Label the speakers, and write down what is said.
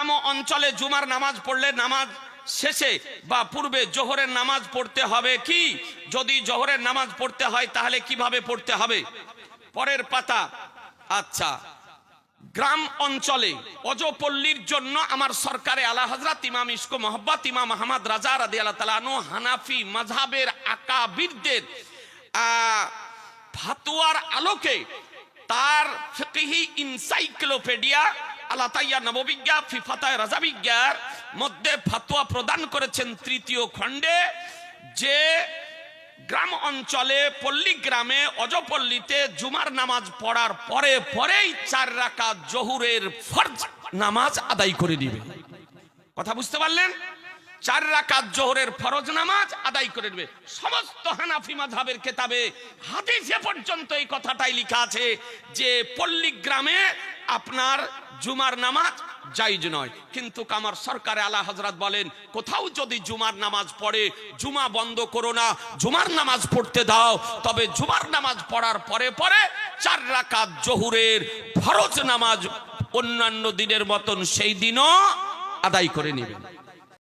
Speaker 1: গ্রাম অঞ্চলে জুমার নামাজ পড়লে নামাজ শেষে বা পূর্বে জোহরের নামাজ পড়তে হবে কি? যদি জোহরের নামাজ পড়তে হয় তাহলে কিভাবে পড়তে হবে? পরের পাতা। আচ্ছা, গ্রাম অঞ্চলে অজপল্লীর জন্য আমার সরকারে আলা হযরত ইমাম ইশক মোহাব্বত ইমাম আহমদ রাজা রাদিয়াল্লাহু তাআলা আনহু হানাফি মাযহাবের আকাবিরদের ফাতোয়ার আলোকে তার ফিকহি এনসাইক্লোপিডিয়া আলাতাইয়া নববিজ্ঞা ফি ফাতায় রাজাবিজ্ঞার মধ্যে ফাতোয়া প্রদান করেছেন তৃতীয় খণ্ডে যে গ্রাম অঞ্চলে পল্লী গ্রামে অজপল্লীতে জুমার নামাজ পড়ার পরে পরেই 4 রাকাত জোহরের ফরজ নামাজ আদায় করে নেবে। কথা বুঝতে পারলেন? 4 রাকাত জোহরের ফরজ নামাজ আদায় করে নেবে। সমস্ত হানাফি মাযহাবের কিতাবে হাদিসে পর্যন্ত এই কথাটাই লেখা আছে যে পল্লী গ্রামে আপনার জুমার নামাজ জায়েজ নয়। কিন্তু আমার সরকারে আলা হযরত বলেন কোথাও যদি জুমার নামাজ পড়ে জুমা বন্ধ করো না, জুমার নামাজ পড়তে দাও, তবে জুমার নামাজ পড়ার পরে পরে 4 রাকাত জোহরের ফরজ নামাজ অন্যান্য দিনের মতন সেই দিনও আদায় করে নেবেন।